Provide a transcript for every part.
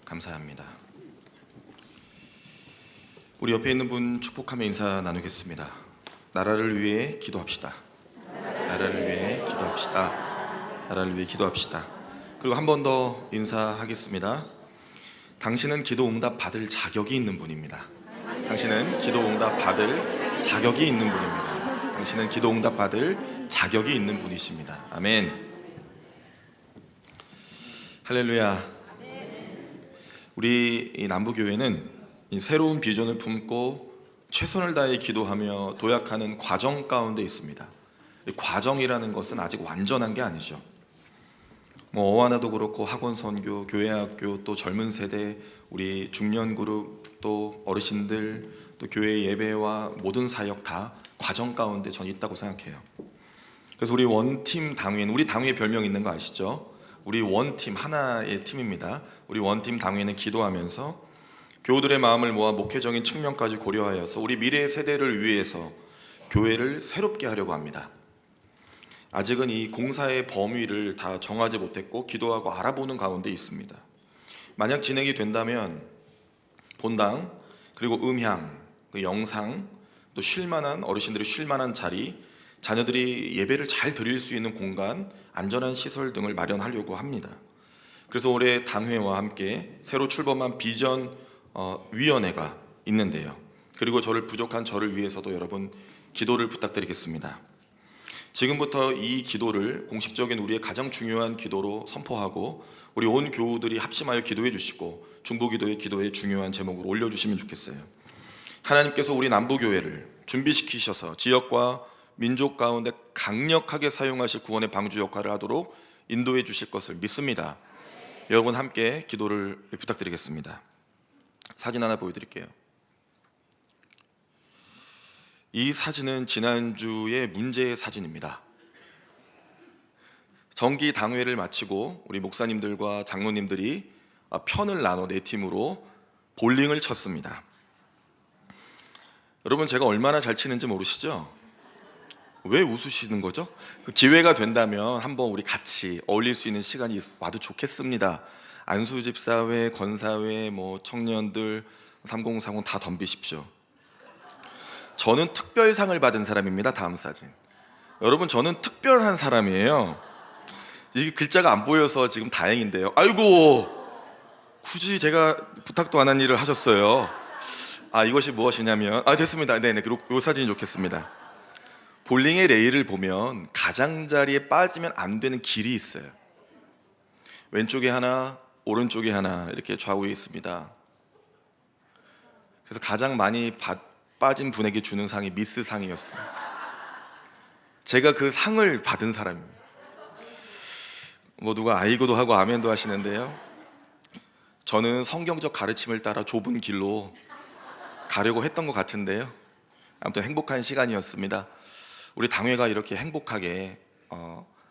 감사합니다. 우리 옆에 있는 분 축복하며 인사 나누겠습니다. 나라를 위해 기도합시다. 나라를 위해 기도합시다. 나라를 위해 기도합시다. 그리고 한 번 더 인사하겠습니다. 당신은 기도 응답 받을 자격이 있는 분입니다. 당신은 기도 응답 받을 자격이 있는 분입니다. 당신은 기도 응답 받을 자격이 있는 분이십니다. 아멘. 할렐루야. 우리 이 남부교회는 이 새로운 비전을 품고 최선을 다해 기도하며 도약하는 과정 가운데 있습니다. 이 과정이라는 것은 아직 완전한 게 아니죠. 어와나도 그렇고 학원 선교, 교회 학교, 또 젊은 세대, 우리 중년 그룹, 또 어르신들, 또 교회 예배와 모든 사역 다 과정 가운데 전 있다고 생각해요. 그래서 우리 원팀 당회는, 우리 당회 별명 있는 거 아시죠? 우리 원팀, 하나의 팀입니다. 우리 원팀 당회는 기도하면서 교우들의 마음을 모아 목회적인 측면까지 고려하여서 우리 미래 세대를 위해서 교회를 새롭게 하려고 합니다. 아직은 이 공사의 범위를 다 정하지 못했고 기도하고 알아보는 가운데 있습니다. 만약 진행이 된다면 본당, 그리고 음향, 영상, 또 쉴만한, 어르신들이 쉴만한 자리, 자녀들이 예배를 잘 드릴 수 있는 공간, 안전한 시설 등을 마련하려고 합니다. 그래서 올해 당회와 함께 새로 출범한 비전 위원회가 있는데요. 그리고 부족한 저를 위해서도 여러분 기도를 부탁드리겠습니다. 지금부터 이 기도를 공식적인 우리의 가장 중요한 기도로 선포하고 우리 온 교우들이 합심하여 기도해 주시고 중보기도의 기도의 중요한 제목으로 올려주시면 좋겠어요. 하나님께서 우리 남부교회를 준비시키셔서 지역과 민족 가운데 강력하게 사용하실 구원의 방주 역할을 하도록 인도해 주실 것을 믿습니다. 여러분 함께 기도를 부탁드리겠습니다. 사진 하나 보여드릴게요. 이 사진은 지난주의 문제의 사진입니다. 정기 당회를 마치고 우리 목사님들과 장로님들이 편을 나눠 4팀으로 볼링을 쳤습니다. 여러분 제가 얼마나 잘 치는지 모르시죠? 왜 웃으시는 거죠? 기회가 된다면 한번 우리 같이 어울릴 수 있는 시간이 와도 좋겠습니다. 안수집사회, 권사회, 청년들, 3040 다 덤비십시오. 저는 특별상을 받은 사람입니다. 다음 사진. 여러분 저는 특별한 사람이에요. 이게 글자가 안 보여서 지금 다행인데요. 아이고, 굳이 제가 부탁도 안 한 일을 하셨어요. 이것이 무엇이냐면 됐습니다. 네네, 이 사진이 좋겠습니다. 볼링의 레일을 보면 가장자리에 빠지면 안 되는 길이 있어요. 왼쪽에 하나, 오른쪽에 하나 이렇게 좌우에 있습니다. 그래서 가장 많이 빠진 분에게 주는 상이 미스 상이었습니다. 제가 그 상을 받은 사람입니다. 누가 아이고도 하고 아멘도 하시는데요, 저는 성경적 가르침을 따라 좁은 길로 가려고 했던 것 같은데요, 아무튼 행복한 시간이었습니다. 우리 당회가 이렇게 행복하게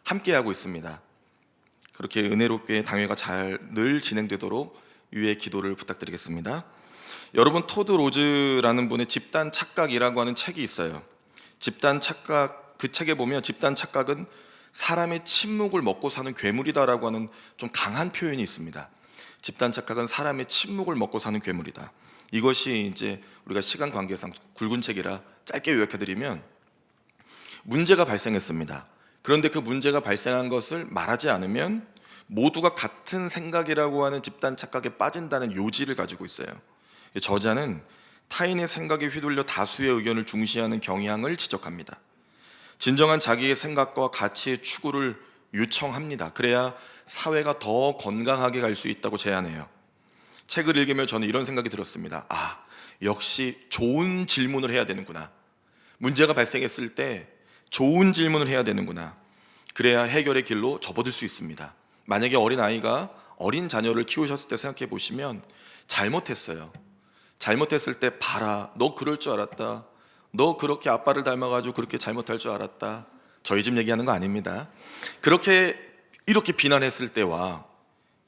함께하고 있습니다. 그렇게 은혜롭게 당회가 늘 진행되도록 위의 기도를 부탁드리겠습니다. 여러분 토드 로즈라는 분의 집단 착각이라고 하는 책이 있어요. 집단 착각, 그 책에 보면 집단 착각은 사람의 침묵을 먹고 사는 괴물이다라고 하는 좀 강한 표현이 있습니다. 집단 착각은 사람의 침묵을 먹고 사는 괴물이다. 이것이 이제 우리가 시간 관계상 굵은 책이라 짧게 요약해드리면 문제가 발생했습니다. 그런데 그 문제가 발생한 것을 말하지 않으면 모두가 같은 생각이라고 하는 집단 착각에 빠진다는 요지를 가지고 있어요. 저자는 타인의 생각에 휘둘려 다수의 의견을 중시하는 경향을 지적합니다. 진정한 자기의 생각과 가치의 추구를 요청합니다. 그래야 사회가 더 건강하게 갈 수 있다고 제안해요. 책을 읽으며 저는 이런 생각이 들었습니다. 역시 좋은 질문을 해야 되는구나. 문제가 발생했을 때 좋은 질문을 해야 되는구나. 그래야 해결의 길로 접어들 수 있습니다. 만약에 어린 자녀를 키우셨을 때 생각해 보시면 잘못했어요. 잘못했을 때 봐라, 너 그럴 줄 알았다. 너 그렇게 아빠를 닮아가지고 그렇게 잘못할 줄 알았다. 저희 집 얘기하는 거 아닙니다. 이렇게 비난했을 때와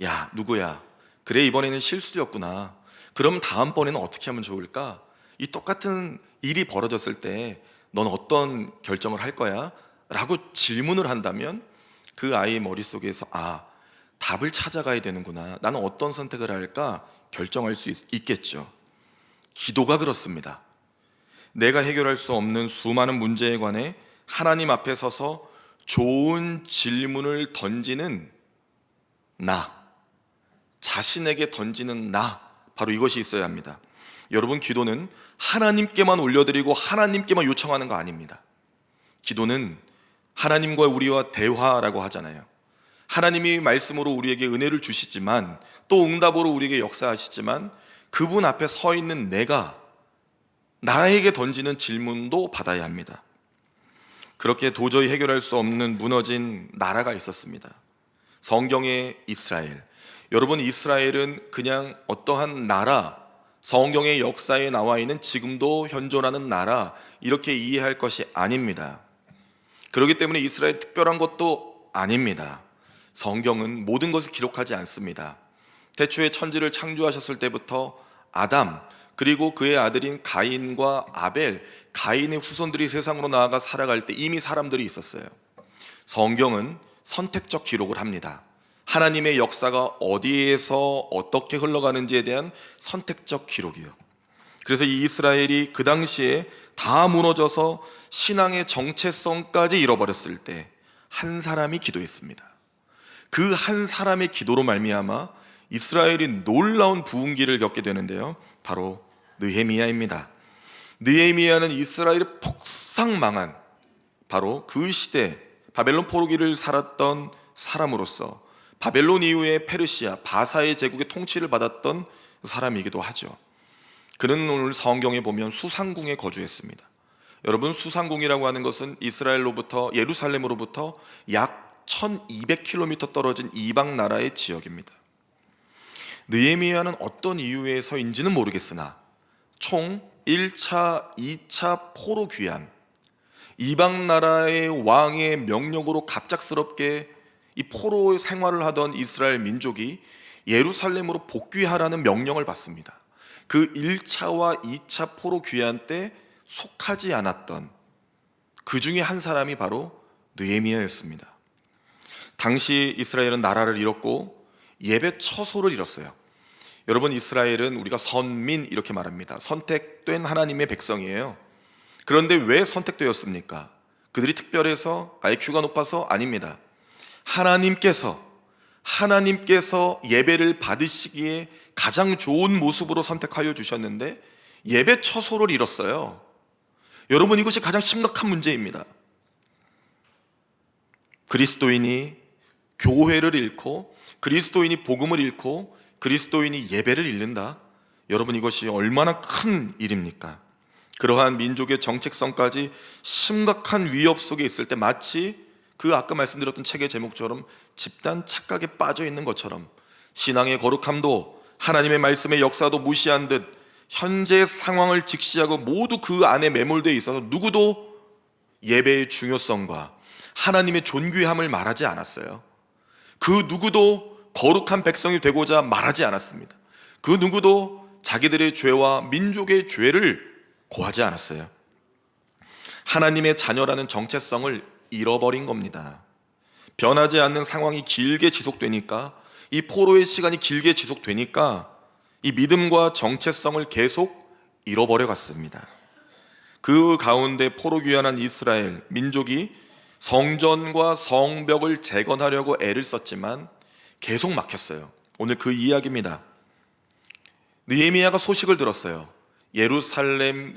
야 누구야, 그래 이번에는 실수였구나. 그럼 다음번에는 어떻게 하면 좋을까? 이 똑같은 일이 벌어졌을 때 넌 어떤 결정을 할 거야? 라고 질문을 한다면 그 아이의 머릿속에서 답을 찾아가야 되는구나. 나는 어떤 선택을 할까 결정할 수 있겠죠. 기도가 그렇습니다. 내가 해결할 수 없는 수많은 문제에 관해 하나님 앞에 서서 좋은 질문을 던지는 나, 자신에게 던지는 나, 바로 이것이 있어야 합니다. 여러분, 기도는 하나님께만 올려드리고 하나님께만 요청하는 거 아닙니다. 기도는 하나님과 우리와 대화라고 하잖아요. 하나님이 말씀으로 우리에게 은혜를 주시지만 또 응답으로 우리에게 역사하시지만 그분 앞에 서 있는 내가 나에게 던지는 질문도 받아야 합니다. 그렇게 도저히 해결할 수 없는 무너진 나라가 있었습니다. 성경의 이스라엘. 여러분, 이스라엘은 그냥 어떠한 나라, 성경의 역사에 나와 있는 지금도 현존하는 나라, 이렇게 이해할 것이 아닙니다. 그렇기 때문에 이스라엘이 특별한 것도 아닙니다. 성경은 모든 것을 기록하지 않습니다. 태초에 천지를 창조하셨을 때부터 아담, 그리고 그의 아들인 가인과 아벨, 가인의 후손들이 세상으로 나아가 살아갈 때 이미 사람들이 있었어요. 성경은 선택적 기록을 합니다. 하나님의 역사가 어디에서 어떻게 흘러가는지에 대한 선택적 기록이요. 그래서 이 이스라엘이 그 당시에 다 무너져서 신앙의 정체성까지 잃어버렸을 때 한 사람이 기도했습니다. 그 한 사람의 기도로 말미암아 이스라엘이 놀라운 부흥기를 겪게 되는데요, 바로 느헤미야입니다. 느헤미야는 이스라엘이 폭삭 망한 바로 그 시대 바벨론 포로기를 살았던 사람으로서 바벨론 이후에 페르시아 바사의 제국의 통치를 받았던 사람이기도 하죠. 그는 오늘 성경에 보면 수상궁에 거주했습니다. 여러분, 수상궁이라고 하는 것은 이스라엘로부터 예루살렘으로부터 약 1200km 떨어진 이방 나라의 지역입니다. 느헤미야는 어떤 이유에서인지는 모르겠으나 총 1차, 2차 포로 귀환, 이방 나라의 왕의 명령으로 갑작스럽게 이 포로 생활을 하던 이스라엘 민족이 예루살렘으로 복귀하라는 명령을 받습니다. 그 1차와 2차 포로 귀환 때 속하지 않았던 그 중에 한 사람이 바로 느헤미야였습니다. 당시 이스라엘은 나라를 잃었고 예배 처소를 잃었어요. 여러분, 이스라엘은 우리가 선민 이렇게 말합니다. 선택된 하나님의 백성이에요. 그런데 왜 선택되었습니까? 그들이 특별해서 IQ가 높아서 아닙니다. 하나님께서 예배를 받으시기에 가장 좋은 모습으로 선택하여 주셨는데 예배 처소를 잃었어요. 여러분, 이것이 가장 심각한 문제입니다. 그리스도인이 교회를 잃고 그리스도인이 복음을 잃고 그리스도인이 예배를 잃는다. 여러분, 이것이 얼마나 큰 일입니까? 그러한 민족의 정체성까지 심각한 위협 속에 있을 때 마치 그 아까 말씀드렸던 책의 제목처럼 집단 착각에 빠져 있는 것처럼 신앙의 거룩함도 하나님의 말씀의 역사도 무시한 듯 현재 상황을 직시하고 모두 그 안에 매몰되어 있어서 누구도 예배의 중요성과 하나님의 존귀함을 말하지 않았어요. 그 누구도 거룩한 백성이 되고자 말하지 않았습니다. 그 누구도 자기들의 죄와 민족의 죄를 고하지 않았어요. 하나님의 자녀라는 정체성을 잃어버린 겁니다. 변하지 않는 상황이 길게 지속되니까, 이 포로의 시간이 길게 지속되니까 이 믿음과 정체성을 계속 잃어버려 갔습니다. 그 가운데 포로 귀환한 이스라엘 민족이 성전과 성벽을 재건하려고 애를 썼지만 계속 막혔어요. 오늘 그 이야기입니다. 느헤미야가 소식을 들었어요. 예루살렘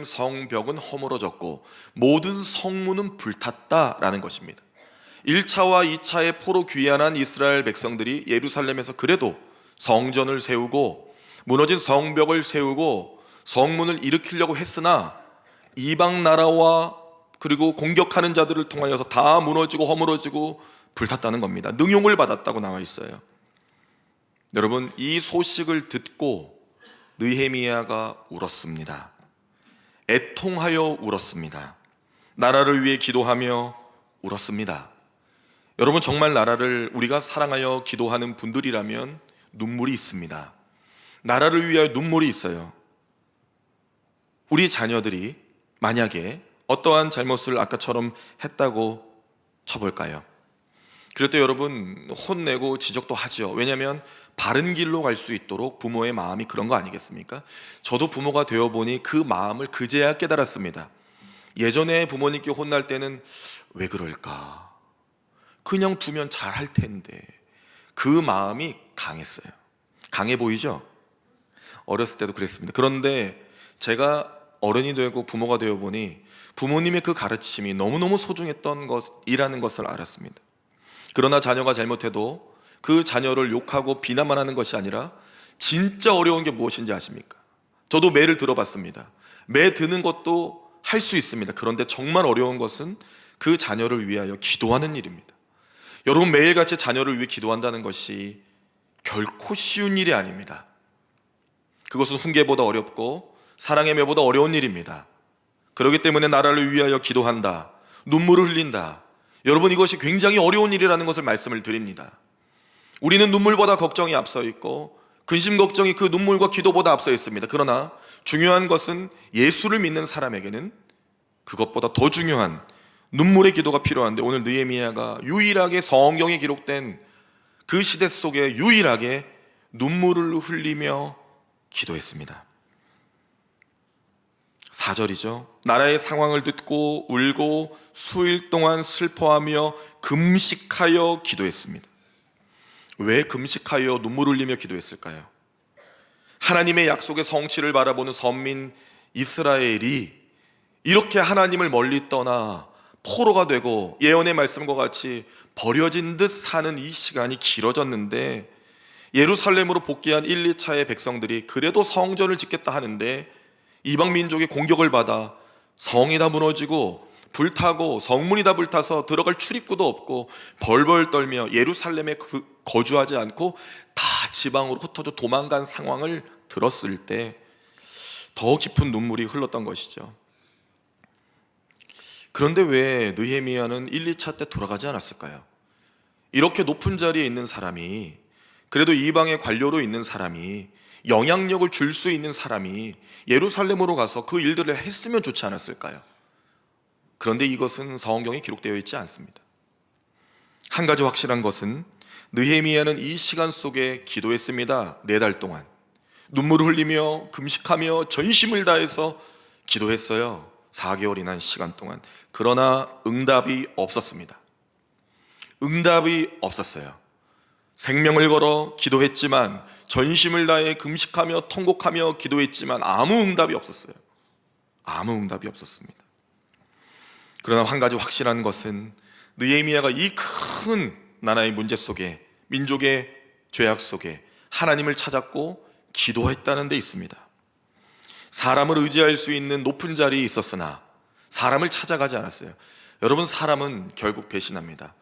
성벽은 허물어졌고 모든 성문은 불탔다라는 것입니다. 1차와 2차의 포로 귀환한 이스라엘 백성들이 예루살렘에서 그래도 성전을 세우고 무너진 성벽을 세우고 성문을 일으키려고 했으나 이방 나라와 그리고 공격하는 자들을 통하여서 다 무너지고 허물어지고 불탔다는 겁니다. 능욕을 받았다고 나와 있어요. 여러분, 이 소식을 듣고 느헤미야가 울었습니다. 애통하여 울었습니다. 나라를 위해 기도하며 울었습니다. 여러분, 정말 나라를 우리가 사랑하여 기도하는 분들이라면 눈물이 있습니다. 나라를 위하여 눈물이 있어요. 우리 자녀들이 만약에 어떠한 잘못을 아까처럼 했다고 쳐볼까요? 그럴 때 여러분 혼내고 지적도 하죠. 왜냐하면 바른 길로 갈 수 있도록 부모의 마음이 그런 거 아니겠습니까? 저도 부모가 되어보니 그 마음을 그제야 깨달았습니다. 예전에 부모님께 혼날 때는 왜 그럴까? 그냥 두면 잘할 텐데. 그 마음이 강했어요. 강해 보이죠? 어렸을 때도 그랬습니다. 그런데 제가 어른이 되고 부모가 되어 보니 부모님의 그 가르침이 너무너무 소중했던 것이라는 것을 알았습니다. 그러나 자녀가 잘못해도 그 자녀를 욕하고 비난만 하는 것이 아니라 진짜 어려운 게 무엇인지 아십니까? 저도 매를 들어봤습니다. 매 드는 것도 할 수 있습니다. 그런데 정말 어려운 것은 그 자녀를 위하여 기도하는 일입니다. 여러분, 매일같이 자녀를 위해 기도한다는 것이 결코 쉬운 일이 아닙니다. 그것은 훈계보다 어렵고 사랑의 매보다 어려운 일입니다. 그렇기 때문에 나라를 위하여 기도한다, 눈물을 흘린다, 여러분, 이것이 굉장히 어려운 일이라는 것을 말씀을 드립니다. 우리는 눈물보다 걱정이 앞서 있고 근심 걱정이 그 눈물과 기도보다 앞서 있습니다. 그러나 중요한 것은 예수를 믿는 사람에게는 그것보다 더 중요한 눈물의 기도가 필요한데, 오늘 느헤미야가 유일하게 성경에 기록된 그 시대 속에 유일하게 눈물을 흘리며 기도했습니다. 4절이죠. 나라의 상황을 듣고 울고 수일 동안 슬퍼하며 금식하여 기도했습니다. 왜 금식하여 눈물 흘리며 기도했을까요? 하나님의 약속의 성취를 바라보는 선민 이스라엘이 이렇게 하나님을 멀리 떠나 포로가 되고 예언의 말씀과 같이 버려진 듯 사는 이 시간이 길어졌는데, 예루살렘으로 복귀한 1, 2차의 백성들이 그래도 성전을 짓겠다 하는데 이방 민족의 공격을 받아 성이 다 무너지고 불타고 성문이 다 불타서 들어갈 출입구도 없고 벌벌 떨며 예루살렘에 거주하지 않고 다 지방으로 흩어져 도망간 상황을 들었을 때 더 깊은 눈물이 흘렀던 것이죠. 그런데 왜 느헤미야는 1, 2차 때 돌아가지 않았을까요? 이렇게 높은 자리에 있는 사람이, 그래도 이방의 관료로 있는 사람이, 영향력을 줄 수 있는 사람이 예루살렘으로 가서 그 일들을 했으면 좋지 않았을까요? 그런데 이것은 성경에 기록되어 있지 않습니다. 한 가지 확실한 것은 느헤미야는 이 시간 속에 기도했습니다. 4달 동안 눈물을 흘리며 금식하며 전심을 다해서 기도했어요. 4개월이나 시간 동안. 그러나 응답이 없었습니다. 응답이 없었어요. 생명을 걸어 기도했지만, 전심을 다해 금식하며 통곡하며 기도했지만 아무 응답이 없었어요. 아무 응답이 없었습니다. 그러나 한 가지 확실한 것은 느헤미야가 이 큰 나라의 문제 속에, 민족의 죄악 속에 하나님을 찾았고 기도했다는 데 있습니다. 사람을 의지할 수 있는 높은 자리에 있었으나 사람을 찾아가지 않았어요. 여러분, 사람은 결국 배신합니다.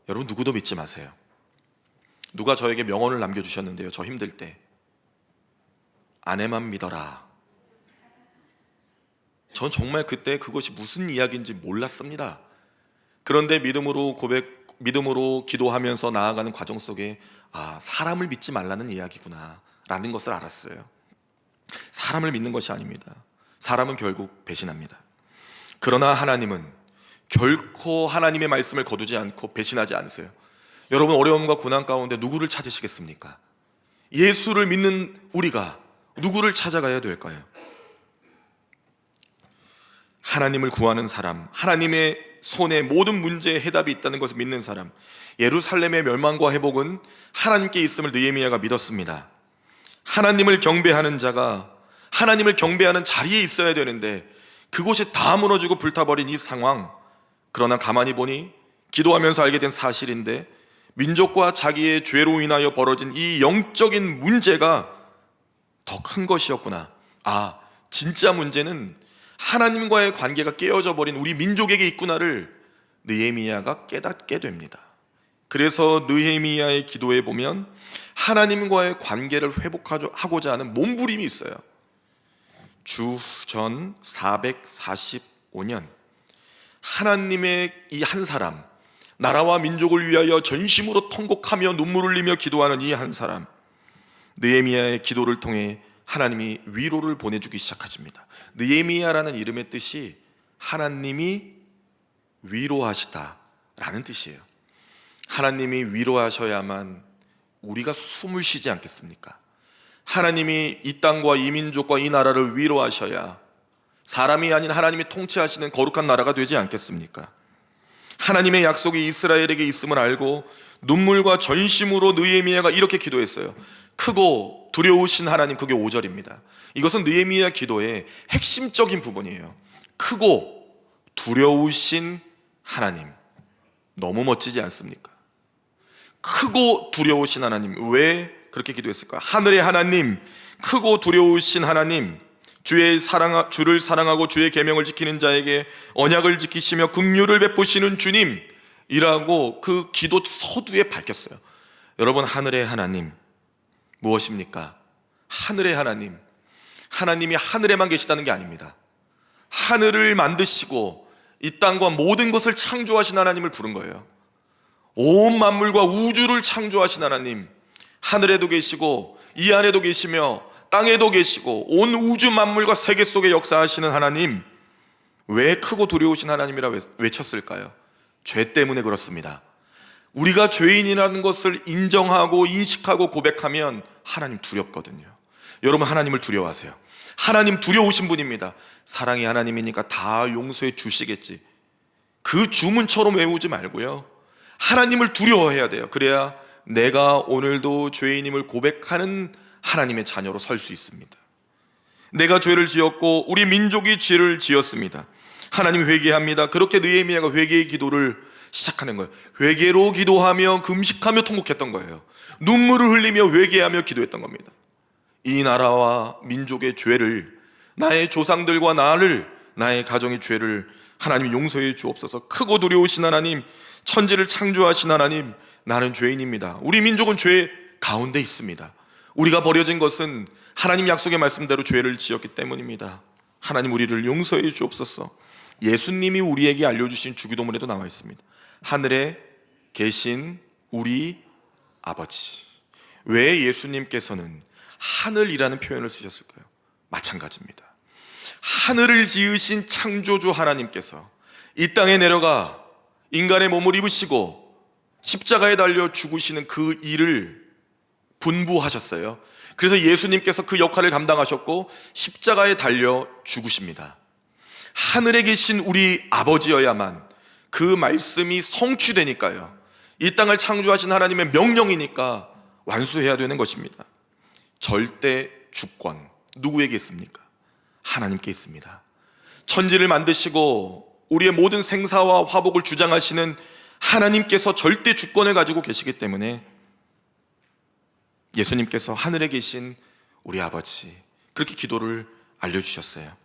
여러분, 누구도 믿지 마세요. 누가 저에게 명언을 남겨주셨는데요, 저 힘들 때 아내만 믿어라. 전 정말 그때 그것이 무슨 이야기인지 몰랐습니다. 그런데 믿음으로 기도하면서 나아가는 과정 속에 사람을 믿지 말라는 이야기구나 라는 것을 알았어요. 사람을 믿는 것이 아닙니다. 사람은 결국 배신합니다. 그러나 하나님은 결코 하나님의 말씀을 거두지 않고 배신하지 않으세요. 여러분, 어려움과 고난 가운데 누구를 찾으시겠습니까? 예수를 믿는 우리가 누구를 찾아가야 될까요? 하나님을 구하는 사람, 하나님의 손에 모든 문제에 해답이 있다는 것을 믿는 사람, 예루살렘의 멸망과 회복은 하나님께 있음을 느헤미야가 믿었습니다. 하나님을 경배하는 자가 하나님을 경배하는 자리에 있어야 되는데 그곳이 다 무너지고 불타버린 이 상황, 그러나 가만히 보니 기도하면서 알게 된 사실인데, 민족과 자기의 죄로 인하여 벌어진 이 영적인 문제가 더 큰 것이었구나. 진짜 문제는 하나님과의 관계가 깨어져 버린 우리 민족에게 있구나를 느헤미야가 깨닫게 됩니다. 그래서 느헤미야의 기도에 보면 하나님과의 관계를 회복하고자 하는 몸부림이 있어요. 주전 445년 하나님의 이 한 사람, 나라와 민족을 위하여 전심으로 통곡하며 눈물 흘리며 기도하는 이 한 사람, 느헤미야의 기도를 통해 하나님이 위로를 보내주기 시작하십니다. 느헤미야라는 이름의 뜻이 하나님이 위로하시다 라는 뜻이에요. 하나님이 위로하셔야만 우리가 숨을 쉬지 않겠습니까? 하나님이 이 땅과 이 민족과 이 나라를 위로하셔야 사람이 아닌 하나님이 통치하시는 거룩한 나라가 되지 않겠습니까? 하나님의 약속이 이스라엘에게 있음을 알고 눈물과 전심으로 느헤미야가 이렇게 기도했어요. 크고 두려우신 하나님, 그게 5절입니다. 이것은 느헤미야 기도의 핵심적인 부분이에요. 크고 두려우신 하나님, 너무 멋지지 않습니까? 크고 두려우신 하나님, 왜 그렇게 기도했을까? 하늘의 하나님, 크고 두려우신 하나님, 주를 사랑하고 주의 계명을 지키는 자에게 언약을 지키시며 긍휼을 베푸시는 주님이라고 그 기도 서두에 밝혔어요. 여러분, 하늘의 하나님 무엇입니까? 하늘의 하나님, 하나님이 하늘에만 계시다는 게 아닙니다. 하늘을 만드시고 이 땅과 모든 것을 창조하신 하나님을 부른 거예요. 온 만물과 우주를 창조하신 하나님, 하늘에도 계시고 이 안에도 계시며 땅에도 계시고 온 우주 만물과 세계 속에 역사하시는 하나님, 왜 크고 두려우신 하나님이라 외쳤을까요? 죄 때문에 그렇습니다. 우리가 죄인이라는 것을 인정하고 인식하고 고백하면 하나님 두렵거든요. 여러분, 하나님을 두려워하세요. 하나님 두려우신 분입니다. 사랑이 하나님이니까 다 용서해 주시겠지, 그 주문처럼 외우지 말고요, 하나님을 두려워해야 돼요. 그래야 내가 오늘도 죄인임을 고백하는 하나님의 자녀로 설 수 있습니다. 내가 죄를 지었고 우리 민족이 죄를 지었습니다. 하나님 회개합니다. 그렇게 느헤미야가 회개의 기도를 시작하는 거예요. 회개로 기도하며 금식하며 통곡했던 거예요. 눈물을 흘리며 회개하며 기도했던 겁니다. 이 나라와 민족의 죄를, 나의 조상들과 나의 가정의 죄를 하나님 용서해 주옵소서. 크고 두려우신 하나님, 천지를 창조하신 하나님, 나는 죄인입니다. 우리 민족은 죄 가운데 있습니다. 우리가 버려진 것은 하나님 약속의 말씀대로 죄를 지었기 때문입니다. 하나님, 우리를 용서해 주옵소서. 예수님이 우리에게 알려주신 주기도문에도 나와 있습니다. 하늘에 계신 우리 아버지. 왜 예수님께서는 하늘이라는 표현을 쓰셨을까요? 마찬가지입니다. 하늘을 지으신 창조주 하나님께서 이 땅에 내려가 인간의 몸을 입으시고 십자가에 달려 죽으시는 그 일을 분부하셨어요. 그래서 예수님께서 그 역할을 감당하셨고 십자가에 달려 죽으십니다. 하늘에 계신 우리 아버지여야만 그 말씀이 성취되니까요. 이 땅을 창조하신 하나님의 명령이니까 완수해야 되는 것입니다. 절대 주권, 누구에게 있습니까? 하나님께 있습니다. 천지를 만드시고 우리의 모든 생사와 화복을 주장하시는 하나님께서 절대 주권을 가지고 계시기 때문에 예수님께서 하늘에 계신 우리 아버지, 그렇게 기도를 알려주셨어요.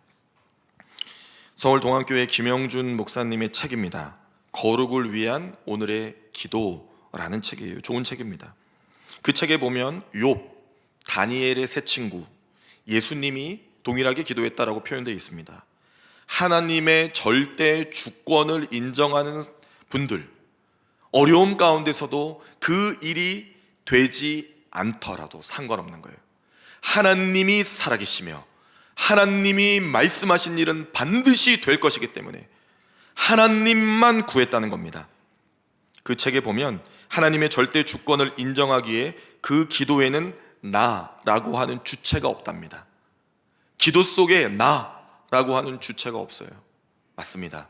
서울동안교회 김영준 목사님의 책입니다. 거룩을 위한 오늘의 기도라는 책이에요. 좋은 책입니다. 그 책에 보면 욥, 다니엘의 세 친구, 예수님이 동일하게 기도했다라고 표현되어 있습니다. 하나님의 절대 주권을 인정하는 분들, 어려움 가운데서도 그 일이 되지 않더라도 상관없는 거예요. 하나님이 살아계시며 하나님이 말씀하신 일은 반드시 될 것이기 때문에 하나님만 구했다는 겁니다. 그 책에 보면 하나님의 절대 주권을 인정하기에 그 기도에는 나라고 하는 주체가 없답니다. 기도 속에 나라고 하는 주체가 없어요. 맞습니다.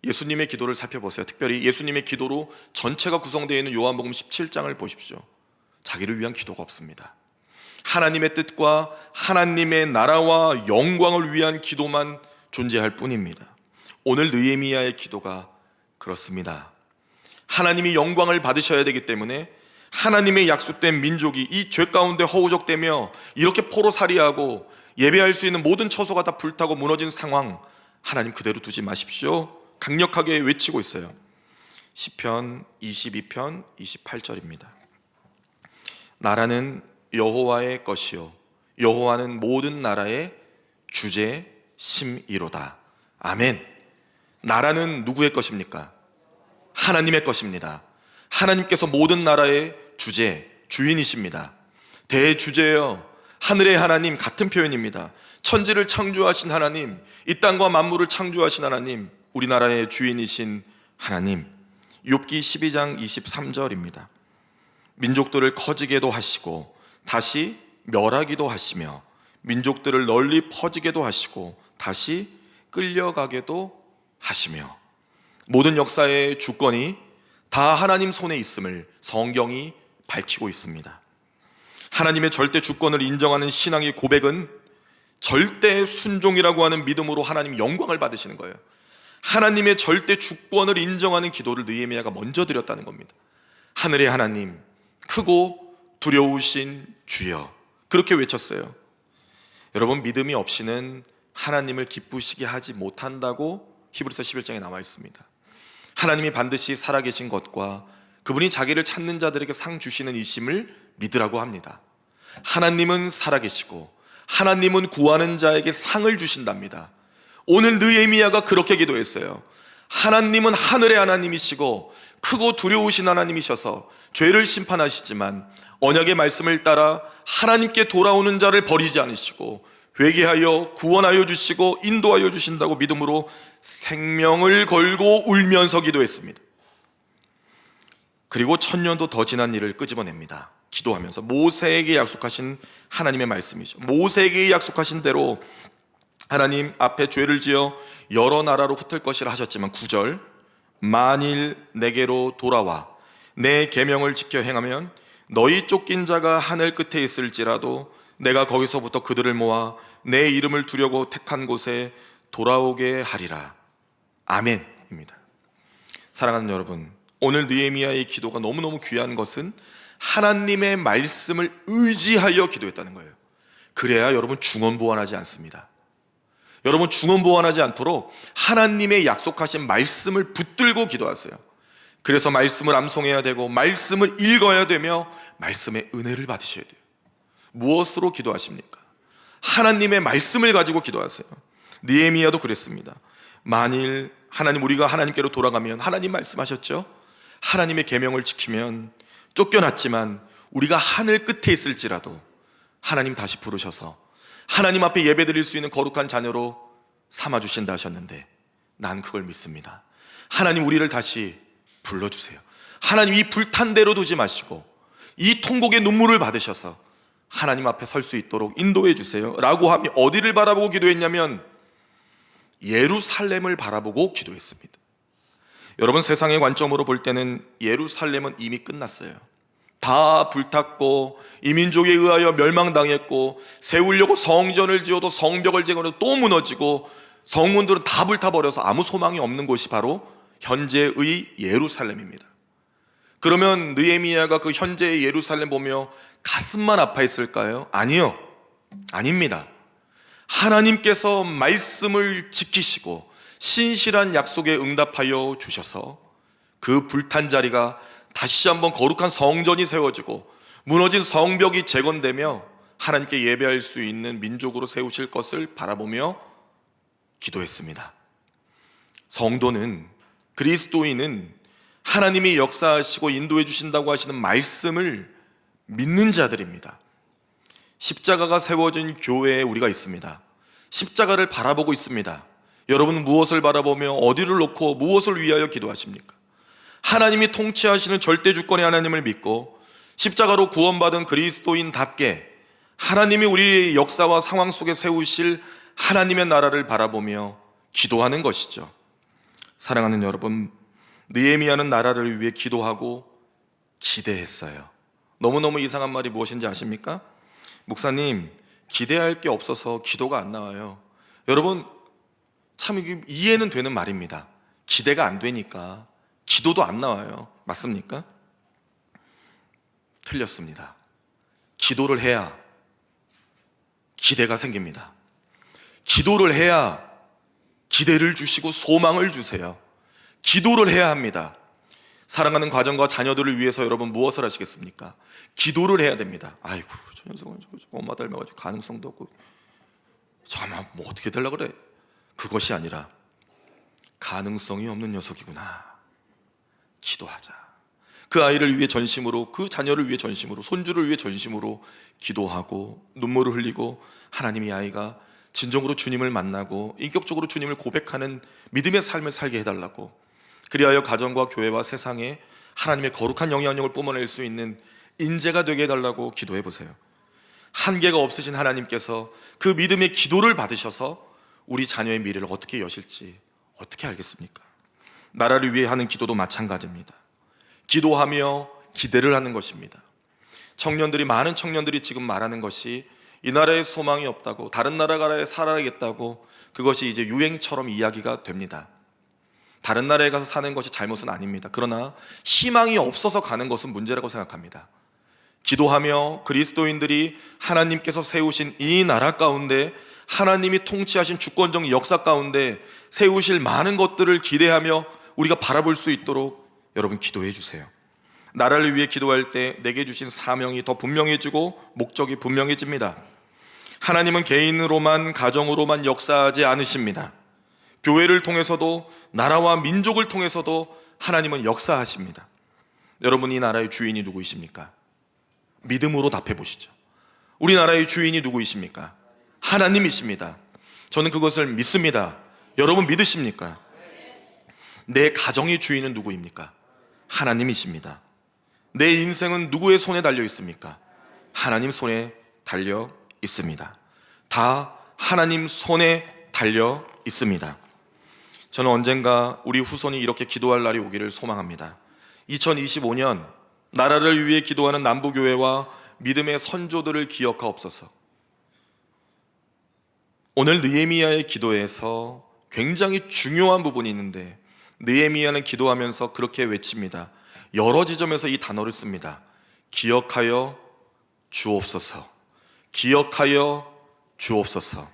예수님의 기도를 살펴보세요. 특별히 예수님의 기도로 전체가 구성되어 있는 요한복음 17장을 보십시오. 자기를 위한 기도가 없습니다. 하나님의 뜻과 하나님의 나라와 영광을 위한 기도만 존재할 뿐입니다. 오늘 느헤미야의 기도가 그렇습니다. 하나님이 영광을 받으셔야 되기 때문에 하나님의 약속된 민족이 이 죄 가운데 허우적대며 이렇게 포로살이하고 예배할 수 있는 모든 처소가 다 불타고 무너진 상황, 하나님 그대로 두지 마십시오. 강력하게 외치고 있어요. 시편 22편 28절입니다. 나라는 여호와의 것이요 여호와는 모든 나라의 주제심이로다. 아멘. 나라는 누구의 것입니까? 하나님의 것입니다. 하나님께서 모든 나라의 주인이십니다. 대주제요, 하늘의 하나님, 같은 표현입니다. 천지를 창조하신 하나님, 이 땅과 만물을 창조하신 하나님, 우리나라의 주인이신 하나님. 욥기 12장 23절입니다. 민족들을 커지게도 하시고 다시 멸하기도 하시며 민족들을 널리 퍼지게도 하시고 다시 끌려가게도 하시며, 모든 역사의 주권이 다 하나님 손에 있음을 성경이 밝히고 있습니다. 하나님의 절대 주권을 인정하는 신앙의 고백은 절대 순종이라고 하는 믿음으로 하나님 영광을 받으시는 거예요. 하나님의 절대 주권을 인정하는 기도를 느헤미야가 먼저 드렸다는 겁니다. 하늘의 하나님, 크고 두려우신 주여, 그렇게 외쳤어요. 여러분, 믿음이 없이는 하나님을 기쁘시게 하지 못한다고 히브리서 11장에 나와 있습니다. 하나님이 반드시 살아계신 것과 그분이 자기를 찾는 자들에게 상 주시는 이심을 믿으라고 합니다. 하나님은 살아계시고 하나님은 구하는 자에게 상을 주신답니다. 오늘 느헤미야가 그렇게 기도했어요. 하나님은 하늘의 하나님이시고 크고 두려우신 하나님이셔서 죄를 심판하시지만 언약의 말씀을 따라 하나님께 돌아오는 자를 버리지 않으시고 회개하여 구원하여 주시고 인도하여 주신다고 믿음으로 생명을 걸고 울면서 기도했습니다. 그리고 1000년도 더 지난 일을 끄집어냅니다. 기도하면서 모세에게 약속하신 하나님의 말씀이죠. 모세에게 약속하신 대로 하나님 앞에 죄를 지어 여러 나라로 흩을 것이라 하셨지만 9절, 만일 내게로 돌아와 내 계명을 지켜 행하면 너희 쫓긴 자가 하늘 끝에 있을지라도 내가 거기서부터 그들을 모아 내 이름을 두려고 택한 곳에 돌아오게 하리라. 아멘입니다. 사랑하는 여러분, 오늘 느헤미야의 기도가 너무너무 귀한 것은 하나님의 말씀을 의지하여 기도했다는 거예요. 그래야 여러분 중언부언하지 않습니다. 여러분 중언부언하지 않도록 하나님의 약속하신 말씀을 붙들고 기도하세요. 그래서 말씀을 암송해야 되고 말씀을 읽어야 되며 말씀의 은혜를 받으셔야 돼요. 무엇으로 기도하십니까? 하나님의 말씀을 가지고 기도하세요. 느헤미야도 그랬습니다. 만일 하나님, 우리가 하나님께로 돌아가면, 하나님 말씀하셨죠? 하나님의 계명을 지키면 쫓겨났지만 우리가 하늘 끝에 있을지라도 하나님 다시 부르셔서 하나님 앞에 예배드릴 수 있는 거룩한 자녀로 삼아주신다 하셨는데, 난 그걸 믿습니다. 하나님, 우리를 다시 불러주세요. 하나님, 이 불탄 대로 두지 마시고 이 통곡의 눈물을 받으셔서 하나님 앞에 설 수 있도록 인도해 주세요 라고 하며 어디를 바라보고 기도했냐면 예루살렘을 바라보고 기도했습니다. 여러분, 세상의 관점으로 볼 때는 예루살렘은 이미 끝났어요. 다 불탔고 이 민족에 의하여 멸망당했고, 세우려고 성전을 지어도 성벽을 제거해도 또 무너지고 성문들은 다 불타버려서 아무 소망이 없는 곳이 바로 현재의 예루살렘입니다. 그러면 느헤미야가 그 현재의 예루살렘 보며 가슴만 아파했을까요? 아니요, 아닙니다. 하나님께서 말씀을 지키시고 신실한 약속에 응답하여 주셔서 그 불탄 자리가 다시 한번 거룩한 성전이 세워지고 무너진 성벽이 재건되며 하나님께 예배할 수 있는 민족으로 세우실 것을 바라보며 기도했습니다. 성도는, 그리스도인은 하나님이 역사하시고 인도해 주신다고 하시는 말씀을 믿는 자들입니다. 십자가가 세워진 교회에 우리가 있습니다. 십자가를 바라보고 있습니다. 여러분은 무엇을 바라보며 어디를 놓고 무엇을 위하여 기도하십니까? 하나님이 통치하시는 절대 주권의 하나님을 믿고 십자가로 구원받은 그리스도인답게 하나님이 우리의 역사와 상황 속에 세우실 하나님의 나라를 바라보며 기도하는 것이죠. 사랑하는 여러분, 느헤미야는 나라를 위해 기도하고 기대했어요. 너무너무 이상한 말이 무엇인지 아십니까? 목사님, 기대할 게 없어서 기도가 안 나와요. 여러분, 참 이게 이해는 되는 말입니다. 기대가 안 되니까 기도도 안 나와요. 맞습니까? 틀렸습니다. 기도를 해야 기대가 생깁니다. 기도를 해야 기대를 주시고 소망을 주세요. 기도를 해야 합니다. 사랑하는 가정과 자녀들을 위해서 여러분 무엇을 하시겠습니까? 기도를 해야 됩니다. 아이고, 저 녀석은 엄마 닮아가지고 가능성도 없고 잠깐만 뭐 어떻게 되려고 그래. 그것이 아니라 가능성이 없는 녀석이구나. 기도하자. 그 아이를 위해 전심으로, 그 자녀를 위해 전심으로, 손주를 위해 전심으로 기도하고 눈물을 흘리고 하나님이 아이가 진정으로 주님을 만나고 인격적으로 주님을 고백하는 믿음의 삶을 살게 해달라고, 그리하여 가정과 교회와 세상에 하나님의 거룩한 영향력을 뿜어낼 수 있는 인재가 되게 해달라고 기도해 보세요. 한계가 없으신 하나님께서 그 믿음의 기도를 받으셔서 우리 자녀의 미래를 어떻게 여실지 어떻게 알겠습니까? 나라를 위해 하는 기도도 마찬가지입니다. 기도하며 기대를 하는 것입니다. 많은 청년들이 지금 말하는 것이 이 나라에 소망이 없다고, 다른 나라에 살아야겠다고, 그것이 이제 유행처럼 이야기가 됩니다. 다른 나라에 가서 사는 것이 잘못은 아닙니다. 그러나 희망이 없어서 가는 것은 문제라고 생각합니다. 기도하며 그리스도인들이 하나님께서 세우신 이 나라 가운데, 하나님이 통치하신 주권적 역사 가운데 세우실 많은 것들을 기대하며 우리가 바라볼 수 있도록 여러분 기도해 주세요. 나라를 위해 기도할 때 내게 주신 사명이 더 분명해지고 목적이 분명해집니다. 하나님은 개인으로만, 가정으로만 역사하지 않으십니다. 교회를 통해서도, 나라와 민족을 통해서도 하나님은 역사하십니다. 여러분, 이 나라의 주인이 누구이십니까? 믿음으로 답해 보시죠. 우리나라의 주인이 누구이십니까? 하나님이십니다. 저는 그것을 믿습니다. 여러분 믿으십니까? 내 가정의 주인은 누구입니까? 하나님이십니다. 내 인생은 누구의 손에 달려 있습니까? 하나님 손에 달려 있습니다. 다 하나님 손에 달려 있습니다. 저는 언젠가 우리 후손이 이렇게 기도할 날이 오기를 소망합니다. 2025년 나라를 위해 기도하는 남부교회와 믿음의 선조들을 기억하옵소서. 오늘 느헤미야의 기도에서 굉장히 중요한 부분이 있는데, 느헤미야는 기도하면서 그렇게 외칩니다. 여러 지점에서 이 단어를 씁니다. 기억하여 주옵소서. 기억하여 주옵소서.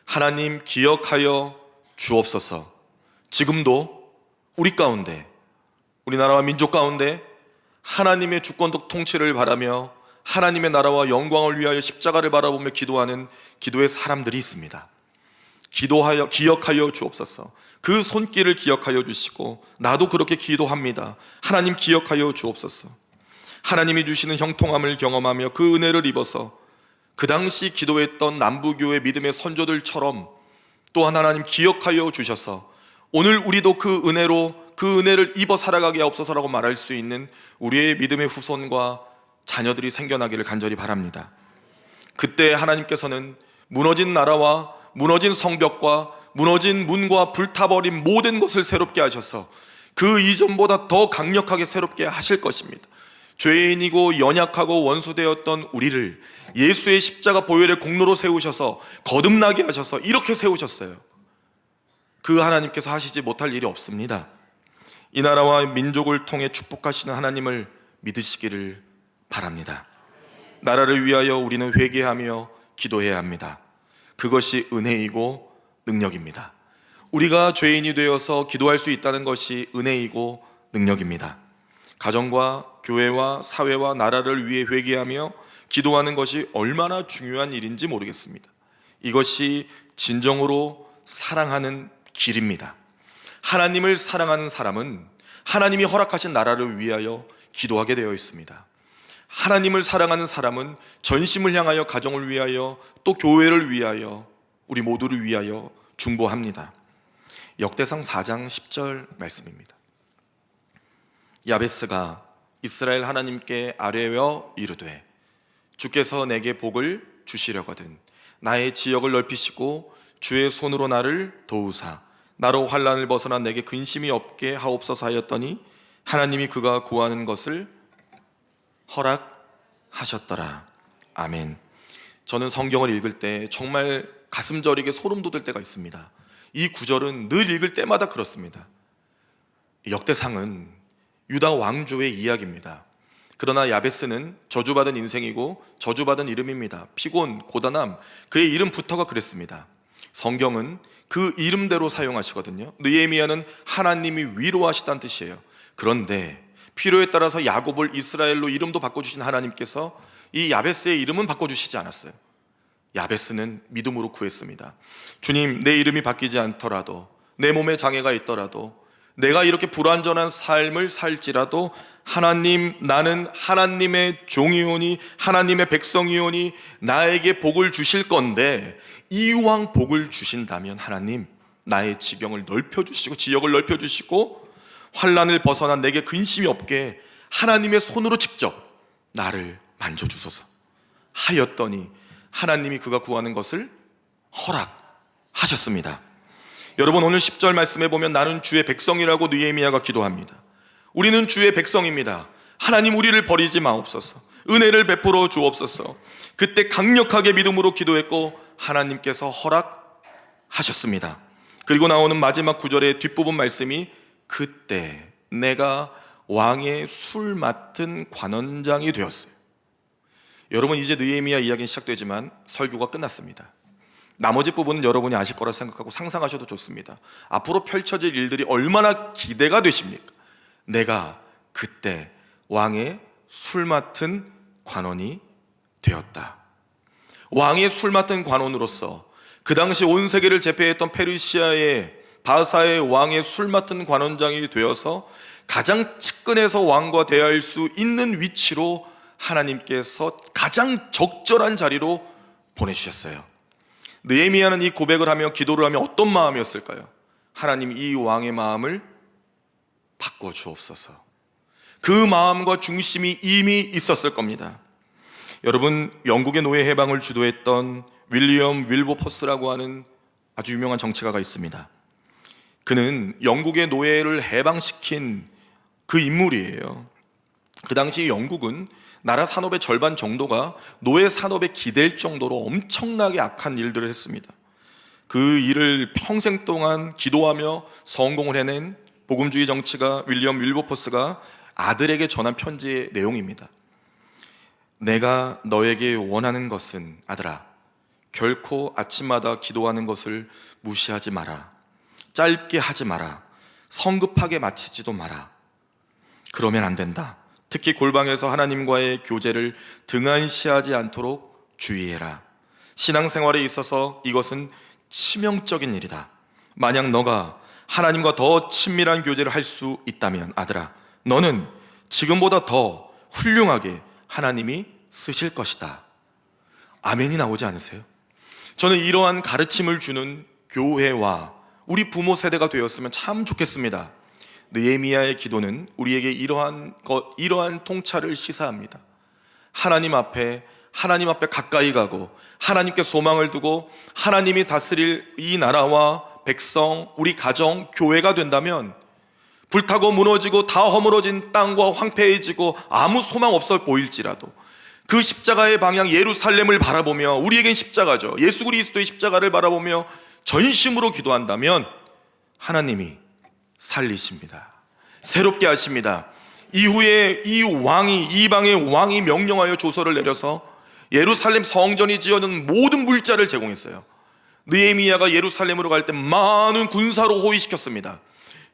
하나님 기억하여 주옵소서. 지금도 우리 가운데, 우리나라와 민족 가운데 하나님의 주권적 통치를 바라며 하나님의 나라와 영광을 위하여 십자가를 바라보며 기도하는 기도의 사람들이 있습니다. 기억하여 주옵소서. 그 손길을 기억하여 주시고, 나도 그렇게 기도합니다. 하나님 기억하여 주옵소서. 하나님이 주시는 형통함을 경험하며 그 은혜를 입어서 그 당시 기도했던 남부교회 믿음의 선조들처럼 또한 하나님 기억하여 주셔서 오늘 우리도 그 은혜를 입어 살아가게 하옵소서라고 말할 수 있는 우리의 믿음의 후손과 자녀들이 생겨나기를 간절히 바랍니다. 그때 하나님께서는 무너진 나라와 무너진 성벽과 무너진 문과 불타버린 모든 것을 새롭게 하셔서 그 이전보다 더 강력하게 새롭게 하실 것입니다. 죄인이고 연약하고 원수되었던 우리를 예수의 십자가 보혈의 공로로 세우셔서 거듭나게 하셔서 이렇게 세우셨어요. 그 하나님께서 하시지 못할 일이 없습니다. 이 나라와 민족을 통해 축복하시는 하나님을 믿으시기를 바랍니다. 나라를 위하여 우리는 회개하며 기도해야 합니다. 그것이 은혜이고 능력입니다. 우리가 죄인이 되어서 기도할 수 있다는 것이 은혜이고 능력입니다. 가정과 교회와 사회와 나라를 위해 회개하며 기도하는 것이 얼마나 중요한 일인지 모르겠습니다. 이것이 진정으로 사랑하는 길입니다. 하나님을 사랑하는 사람은 하나님이 허락하신 나라를 위하여 기도하게 되어 있습니다. 하나님을 사랑하는 사람은 전심을 향하여 가정을 위하여 또 교회를 위하여 우리 모두를 위하여 중보합니다. 역대상 4장 10절 말씀입니다. 야베스가 이스라엘 하나님께 아뢰어 이르되 주께서 내게 복을 주시려거든 나의 지역을 넓히시고 주의 손으로 나를 도우사 나로 환난을 벗어나 내게 근심이 없게 하옵소서 하였더니 하나님이 그가 구하는 것을 허락하셨더라. 아멘. 저는 성경을 읽을 때 정말 가슴 저리게 소름 돋을 때가 있습니다. 이 구절은 늘 읽을 때마다 그렇습니다. 역대상은 유다 왕조의 이야기입니다. 그러나 야베스는 저주받은 인생이고 저주받은 이름입니다. 피곤, 고단함, 그의 이름부터가 그랬습니다. 성경은 그 이름대로 사용하시거든요. 느헤미야는 하나님이 위로하시다는 뜻이에요. 그런데 필요에 따라서 야곱을 이스라엘로 이름도 바꿔주신 하나님께서 이 야베스의 이름은 바꿔주시지 않았어요. 야베스는 믿음으로 구했습니다. 주님, 내 이름이 바뀌지 않더라도, 내 몸에 장애가 있더라도, 내가 이렇게 불완전한 삶을 살지라도 하나님, 나는 하나님의 종이오니 하나님의 백성이오니 나에게 복을 주실 건데 이왕 복을 주신다면 하나님 나의 지경을 넓혀주시고 지역을 넓혀주시고 환난을 벗어나 내게 근심이 없게 하나님의 손으로 직접 나를 만져주소서 하였더니 하나님이 그가 구하는 것을 허락하셨습니다. 여러분, 오늘 10절 말씀에 보면 나는 주의 백성이라고 느헤미야가 기도합니다. 우리는 주의 백성입니다. 하나님, 우리를 버리지 마옵소서. 은혜를 베풀어 주옵소서. 그때 강력하게 믿음으로 기도했고 하나님께서 허락하셨습니다. 그리고 나오는 마지막 구절의 뒷부분 말씀이 그때 내가 왕의 술 맡은 관원장이 되었어요. 여러분, 이제 느헤미야 이야기는 시작되지만 설교가 끝났습니다. 나머지 부분은 여러분이 아실 거라 생각하고 상상하셔도 좋습니다. 앞으로 펼쳐질 일들이 얼마나 기대가 되십니까? 내가 그때 왕의 술 맡은 관원이 되었다. 왕의 술 맡은 관원으로서 그 당시 온 세계를 제패했던 페르시아의 바사의 왕의 술 맡은 관원장이 되어서 가장 측근에서 왕과 대화할 수 있는 위치로 하나님께서 가장 적절한 자리로 보내주셨어요. 느헤미야는 이 고백을 하며 기도를 하며 어떤 마음이었을까요? 하나님, 이 왕의 마음을 바꿔주옵소서. 그 마음과 중심이 이미 있었을 겁니다. 여러분, 영국의 노예 해방을 주도했던 윌리엄 윌버포스라고 하는 아주 유명한 정치가가 있습니다. 그는 영국의 노예를 해방시킨 그 인물이에요. 그 당시 영국은 나라 산업의 절반 정도가 노예 산업에 기댈 정도로 엄청나게 악한 일들을 했습니다. 그 일을 평생 동안 기도하며 성공을 해낸 복음주의 정치가 윌리엄 윌버포스가 아들에게 전한 편지의 내용입니다. 내가 너에게 원하는 것은 아들아, 결코 아침마다 기도하는 것을 무시하지 마라. 짧게 하지 마라. 성급하게 마치지도 마라. 그러면 안 된다. 특히 골방에서 하나님과의 교제를 등한시하지 않도록 주의해라. 신앙생활에 있어서 이것은 치명적인 일이다. 만약 너가 하나님과 더 친밀한 교제를 할 수 있다면 아들아, 너는 지금보다 더 훌륭하게 하나님이 쓰실 것이다. 아멘이 나오지 않으세요? 저는 이러한 가르침을 주는 교회와 우리 부모 세대가 되었으면 참 좋겠습니다. 느헤미야의 기도는 우리에게 이러한 통찰을 시사합니다. 하나님 앞에 가까이 가고 하나님께 소망을 두고 하나님이 다스릴 이 나라와 백성, 우리 가정, 교회가 된다면 불타고 무너지고 다 허물어진 땅과 황폐해지고 아무 소망 없어 보일지라도 그 십자가의 방향 예루살렘을 바라보며, 우리에겐 십자가죠, 예수 그리스도의 십자가를 바라보며 전심으로 기도한다면 하나님이 살리십니다. 새롭게 하십니다. 이후에 이방의 왕이 명령하여 조서를 내려서 예루살렘 성전이 지어는 모든 물자를 제공했어요. 느헤미야가 예루살렘으로 갈 때 많은 군사로 호위시켰습니다.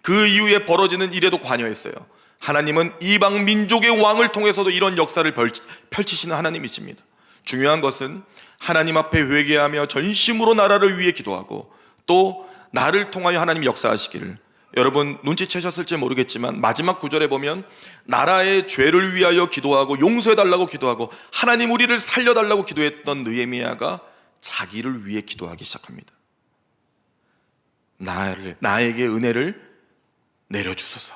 그 이후에 벌어지는 일에도 관여했어요. 하나님은 이방 민족의 왕을 통해서도 이런 역사를 펼치시는 하나님이십니다. 중요한 것은 하나님 앞에 회개하며 전심으로 나라를 위해 기도하고 또 나를 통하여 하나님 역사하시기를. 여러분 눈치채셨을지 모르겠지만 마지막 구절에 보면 나라의 죄를 위하여 기도하고 용서해달라고 기도하고 하나님 우리를 살려달라고 기도했던 느헤미야가 자기를 위해 기도하기 시작합니다. 나에게 은혜를 내려주소서.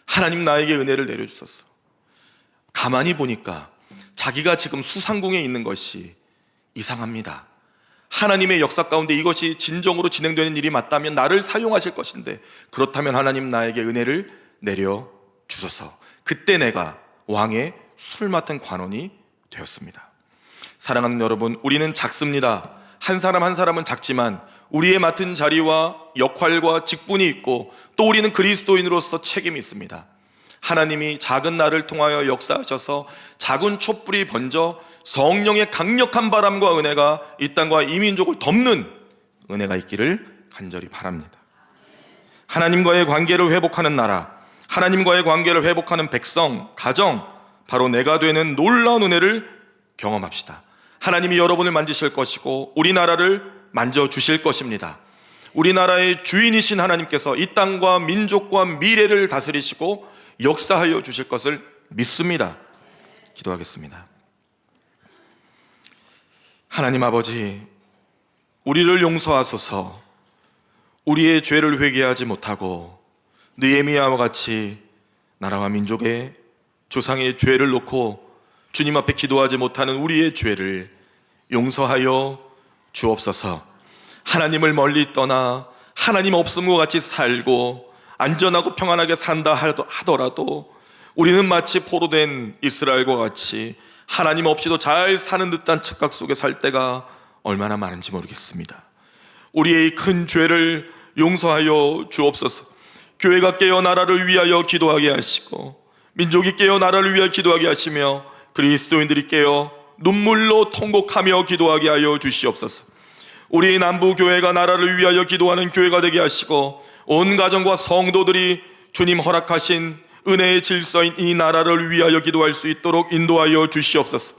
하나님, 나에게 은혜를 내려주소서. 가만히 보니까 자기가 지금 수상궁에 있는 것이 이상합니다. 하나님의 역사 가운데 이것이 진정으로 진행되는 일이 맞다면 나를 사용하실 것인데, 그렇다면 하나님 나에게 은혜를 내려주소서. 그때 내가 왕의 술 맡은 관원이 되었습니다. 사랑하는 여러분, 우리는 작습니다. 한 사람 한 사람은 작지만 우리의 맡은 자리와 역할과 직분이 있고 또 우리는 그리스도인으로서 책임이 있습니다. 하나님이 작은 나를 통하여 역사하셔서 작은 촛불이 번져 성령의 강력한 바람과 은혜가 이 땅과 이 민족을 덮는 은혜가 있기를 간절히 바랍니다. 하나님과의 관계를 회복하는 나라, 하나님과의 관계를 회복하는 백성, 가정, 바로 내가 되는 놀라운 은혜를 경험합시다. 하나님이 여러분을 만지실 것이고 우리나라를 만져주실 것입니다. 우리나라의 주인이신 하나님께서 이 땅과 민족과 미래를 다스리시고 역사하여 주실 것을 믿습니다. 기도하겠습니다. 하나님 아버지, 우리를 용서하소서. 우리의 죄를 회개하지 못하고 느헤미야와 같이 나라와 민족의 조상의 죄를 놓고 주님 앞에 기도하지 못하는 우리의 죄를 용서하여 주옵소서. 하나님을 멀리 떠나 하나님 없음과 같이 살고 안전하고 평안하게 산다 하더라도 우리는 마치 포로된 이스라엘과 같이 하나님 없이도 잘 사는 듯한 착각 속에 살 때가 얼마나 많은지 모르겠습니다. 우리의 큰 죄를 용서하여 주옵소서. 교회가 깨어 나라를 위하여 기도하게 하시고 민족이 깨어 나라를 위하여 기도하게 하시며 그리스도인들이 깨어 눈물로 통곡하며 기도하게 하여 주시옵소서. 우리 남부교회가 나라를 위하여 기도하는 교회가 되게 하시고 온 가정과 성도들이 주님 허락하신 은혜의 질서인 이 나라를 위하여 기도할 수 있도록 인도하여 주시옵소서.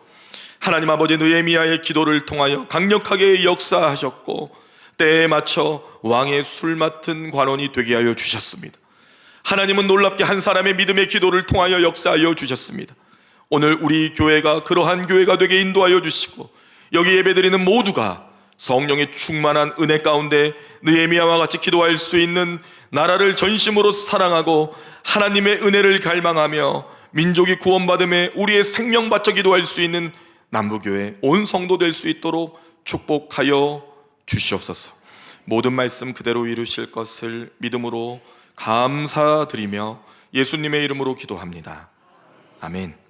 하나님 아버지, 느헤미야의 기도를 통하여 강력하게 역사하셨고 때에 맞춰 왕의 술 맡은 관원이 되게 하여 주셨습니다. 하나님은 놀랍게 한 사람의 믿음의 기도를 통하여 역사하여 주셨습니다. 오늘 우리 교회가 그러한 교회가 되게 인도하여 주시고 여기 예배드리는 모두가 성령의 충만한 은혜 가운데 느헤미야와 같이 기도할 수 있는, 나라를 전심으로 사랑하고 하나님의 은혜를 갈망하며 민족이 구원받음에 우리의 생명 바쳐 기도할 수 있는 남부교회 온 성도 될 수 있도록 축복하여 주시옵소서. 모든 말씀 그대로 이루실 것을 믿음으로 감사드리며 예수님의 이름으로 기도합니다. 아멘.